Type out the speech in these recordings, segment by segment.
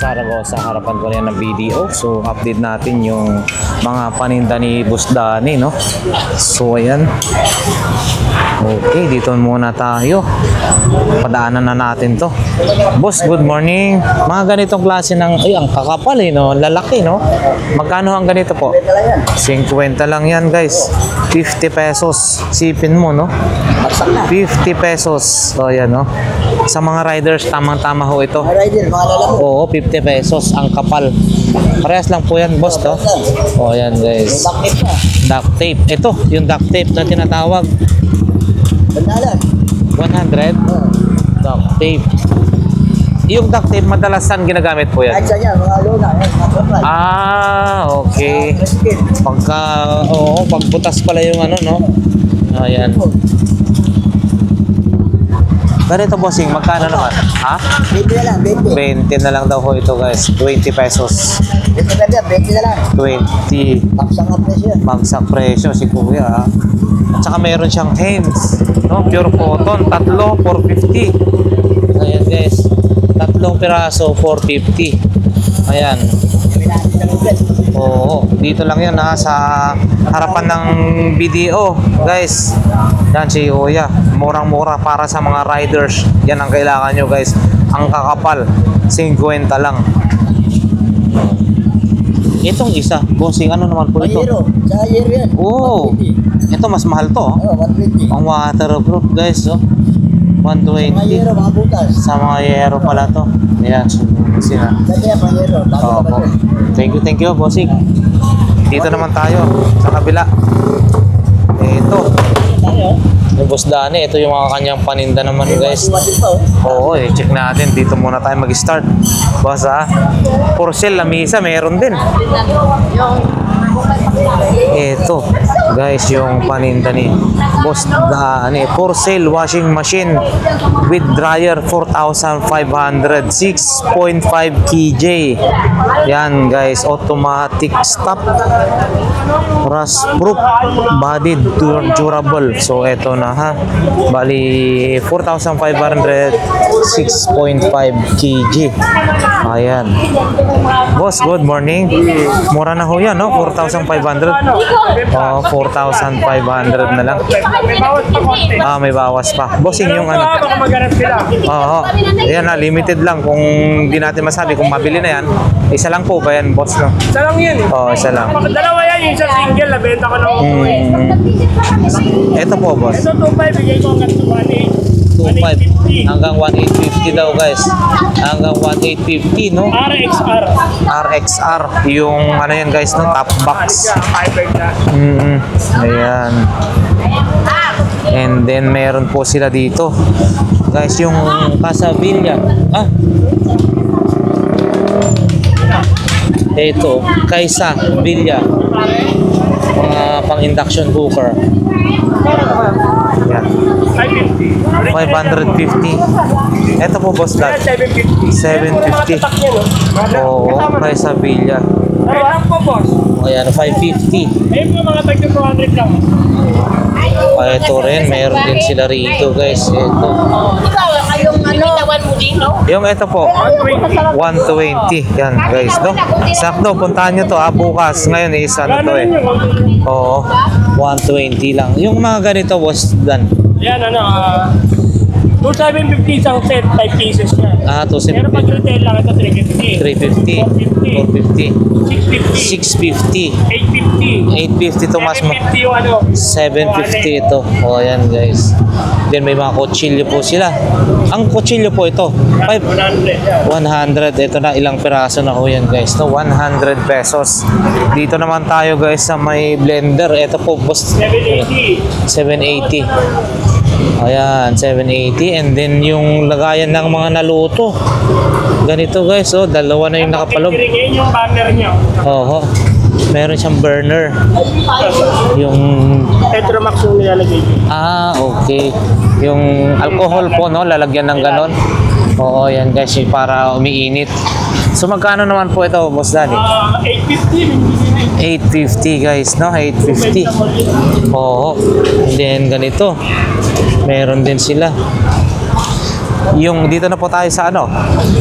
Zaragoza, harapan ko rin ng BDO. So update natin yung mga paninda ni Boss Danny, no? So ayan. Okay, dito muna tayo. Padaanan na natin to. Boss, good morning. Mga ganitong klase ng, ay, ang kakapal eh, no? Lalaki, no? Magkano ang ganito po? 50 lang yan, guys. 50 pesos. Sipin mo, no? 50 pesos. So ayan, no? Sa mga riders, tamang-tama ho ito. Rider, mga lalaki. Oo, 50 pesos ang kapal. Parehas lang po yan, boss, to. O, yan, guys. Duct tape. Ito, yung duct tape na tinatawag. Bandalan. 100? Duct tape. Yung duct tape, madalas saan ginagamit po yan? Kahit saan yan, mga luna, mga kapal. Okay. Pagka, oo, pagbutas pala yung ano, no? Ayan. Ganito, bossing, magkano naman? Ha? 20 na lang, 20. 20 na lang daw ho ito, guys. 20 pesos. Ito na lang, 20 na lang. 20. Tapsang up na siya. Bagsak presyo si Kuya, ha? At saka meron siyang hens, no? Pure cotton, tatlo, 450. Ayan, guys. Tatlong piraso, 450. Ayan. Oo, dito lang yan, ha, sa harapan ng BDO, guys. Yan si Kuya, murang-mura para sa mga riders. Yan ang kailangan nyo, guys. Ang kakapal, 50 lang. Itong isa, bossing, ano naman po ito? Payero, sa Payero yan. Oo, ito mas mahal to, oh. Oo, 120. Ang waterproof, guys, oh. 120. Payero, mga butas. Sa mga yero pala to. Ayan, sila. Dati yan, Payero. Opo. Thank you, bossing. Dito naman tayo, sa kabila. Ito. Yung Boss Danny, ito yung mga kanyang paninda naman, guys. Oo, check natin. Dito muna tayo mag-start. Boss, ha? For sale, lamisa, meron din. Ito, guys, yung paninda ni Boss Danny. For sale, washing machine with dryer, 4,500. 6.5 kg. Yan, guys, automatic stop. Rust proof, body durable. So, ito na, ha. Bali, 4,500, 6.5 kg. Ayan. Boss, good morning. Mura na ho yan, no? 4,500. Oh, 4,500 na lang. May bawas pa. Bossing yung ano. Oo. Ayan na, limited lang. Kung di natin masabi kung mabili na yan, isa lang po ba yan, boss, no? Isa lang yun eh. Oo, isa lang. Dalawa yan, yung isa single, nabenta ko ng Ito po, boss. Ito 2.5, bigay ko hanggang 1.8. 2.5 hanggang 1.850 daw, guys. Hanggang 1.850, no? RXR. RXR. Yung ano yan, guys, no? Top box. Ayan. And then meron po sila dito, guys, yung Casavilla. Ito, Kaysa Villa. Mga pang induction cooker. Yan. 550. Ito po, boss, dad. 750. Oo, Kaysa Villa. Ayan po, boss. Ayan, 550. Ayun po, mga tagto 200 lang. Ito rin, meron din sila rito, guys. Ito. Yung ito po, 120. Yan, guys, no? Sakto, puntahan nyo to, bukas. Ngayon, isa na to, eh. Oo, 120 lang. Yung mga ganito, boss, Dan. Yan, 2,750 isang set, 5 pieces na. Pero pag 270. retail lang, ito 350. 350. 450. 650. 850 650. 850. to mas 750 yung ano. 750 ito. O, ayan, guys. Then may mga kutsilyo po sila. Ang kutsilyo po ito, 100. 100. Ito na, ilang piraso na ho yan, guys, no? 100 pesos. Dito naman tayo, guys, sa may blender. Ito po, boss. 780. 780. Ayan, 780. And then yung lagayan ng mga naluto. Ganito, guys, oh, dalawa na yung nakapalog. Yan yung burner niya. Oo. Meron siyang burner. Yung Tetramax yung nilalagay. okay. Yung alcohol po, no, lalagyan ng ganon. Oo, yan, guys, yung para umiinit. So magkano naman po ito, Boss Danny? 850. 850, guys, no? 850. Oo. And then ganito. Meron din sila. Yung dito na po tayo sa ano,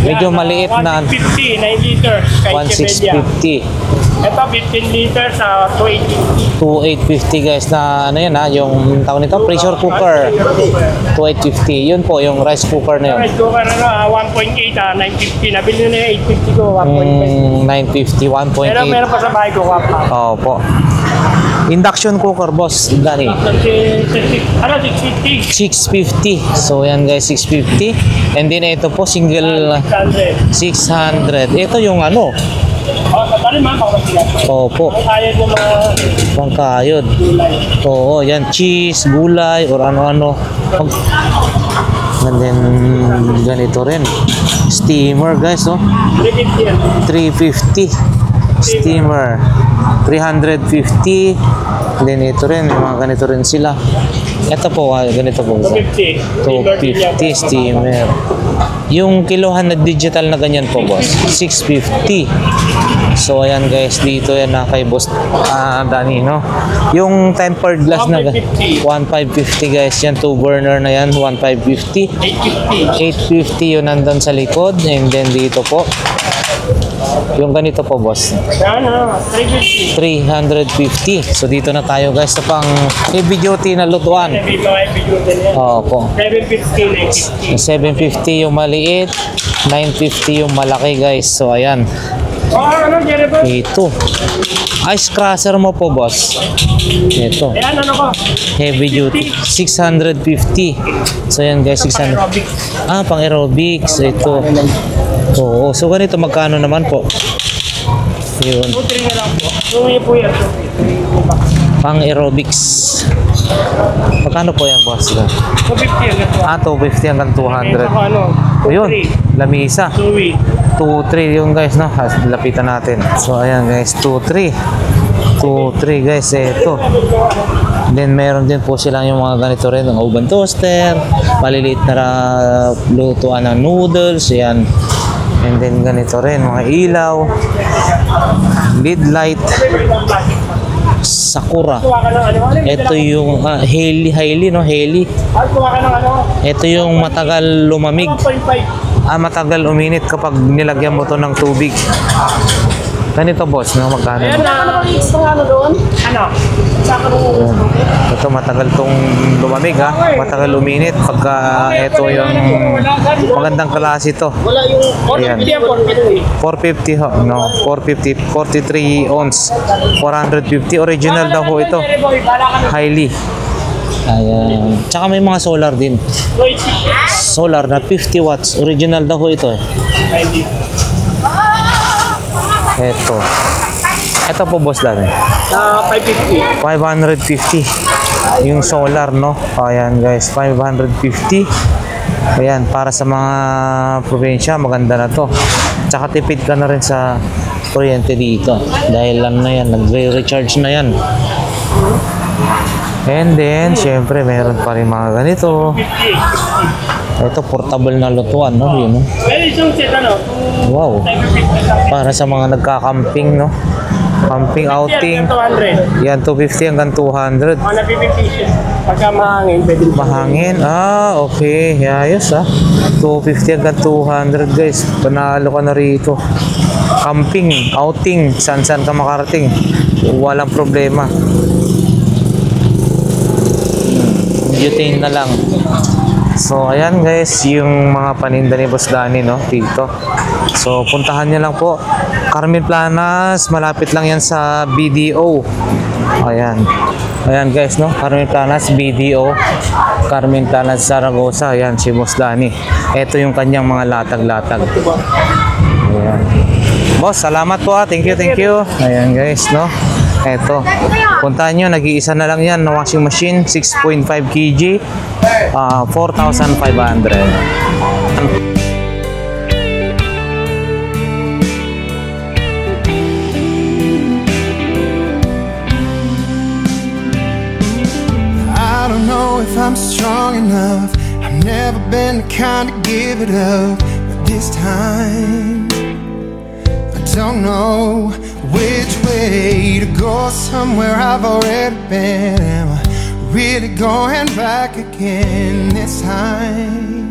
medyo maliit na 150, 9 liters. Kay Chevelia. 1650. Ito, 15 liters sa 280. 2850 guys na ano yan ha, yung tawag nito, pressure cooker. 2850. Yun po, yung rice cooker na yun. Rice cooker, 1.8, 950. Nabili na yung 850 ko, 1.5. 950, 1.8. Pero meron pa sa bahay ko, wapa. Opo. Induction cooker, boss. Dani. Ano, 650. 650. So, yan guys, 650. And then, ito po, single 600. 600. Ito yung ano. Tali man, pakapasigat. Opo. Ang kaya ng mga Pangkayod. gulay. Oo, yan. Cheese, gulay, or ano-ano. And then, ganito rin. Steamer, guys, oh. 350 yan. 350. Steamer. 350. Then, ito rin. Mga ganito rin sila. Ito po, ganito po. 250. 250 steamer. Yung kilohan na digital na ganyan po, boss. 650. So, ayan guys. Dito yan na kay boss Danny, no? Yung tempered glass na 1550 guys. Yan, 2 burner na yan. 1550. 850 yun nandun sa likod. And then dito po. Yung ganito po, boss. Yan, 350. 350. So, dito na tayo guys sa pang heavy duty na lutuan. Dito ay video din yan. Opo. 750, 750 yung maliit, 950 yung malaki guys. So ayan, ano, Jeremy? ito. Ice crusher mo po, boss. Ito, Ayan, ano ko? heavy duty, 650. So ayan guys, 600. Aerobics. Pang aerobics. Ito. Oo, so ganito magkano naman po? Yun, 2-3 na lang po. Suwi po yan. pang aerobics. Magkano po yan, boss? 250 yan. 250 hanggang 200. Ako, ano? Ayun, lamisa. Suwi. 2-3 yung guys, no? Lapitan natin. So ayan guys, 2-3 guys, ito. Then meron din po silang yung mga ganito rin, ng oven toaster, maliliit na lutuan ng noodles, ayan. And then ganito rin, mga ilaw, lid light, Sakura. Kuha ka ng ano? Ito yung Hailey, no? Hailey. Kuha ka ng ano? Ito yung matagal lumamig. 1.5. Matagal uminit kapag nilagyan mo to ng tubig. Ganito, boss, no? Magkano? Ayan na. Ano doon? Ano? Saka nung Ito matagal tong lumamig, ha? Matagal uminit pagka ito yung magandang klase to. wala yung Ayan. 450 ho, no? 450, 43 ounce. 450 original daw ho ito. Highly. Ayan. Tsaka may mga solar din. Solar na 50 watts. Original daw ho ito, eh. Ito. Ito po, boss, dami. 550. 550 yung solar, no? Ayan guys, 550. Ayan, para sa mga probinsya, maganda na to. Tsaka tipid ka na rin sa kuryente dito dahil lang na yan, nagre-recharge na yan. And then syempre meron pa rin mga ganito. Ito, portable na lutuan, no? Yun, no? Well, isang set ano? Wow, para sa mga nagka-camping, no? Camping outing. 200. Yan, 250 hanggang 200. Mga napipitation. Pagka mahangin, pwede mo. Mahangin. Okay. Ayos, 250 hanggang 200, guys. Panalo ka na rito. Camping, outing, saan-saan ka makarating. Walang problema. Butane na lang. So, ayan guys, yung mga paninda ni Boss Danny, no, dito. So, puntahan niyo lang po. Carmen Planas, malapit lang yan sa BDO. Ayan. Ayan guys, no, Carmen Planas, BDO. Carmen Planas, Zaragoza. Ayan, si Boss Danny. Ito yung kanyang mga latag-latag. Ayan. Boss, salamat po, Thank you, thank you. Ayan guys, no. Eto, puntahan nyo, nag-iisa na lang yan na washing machine, 6.5 kg, 4,500. I don't know if I'm strong enough. I've never been the kind to give it up, but this time I don't know which way to go. Somewhere I've already been. Am I really going back again this time?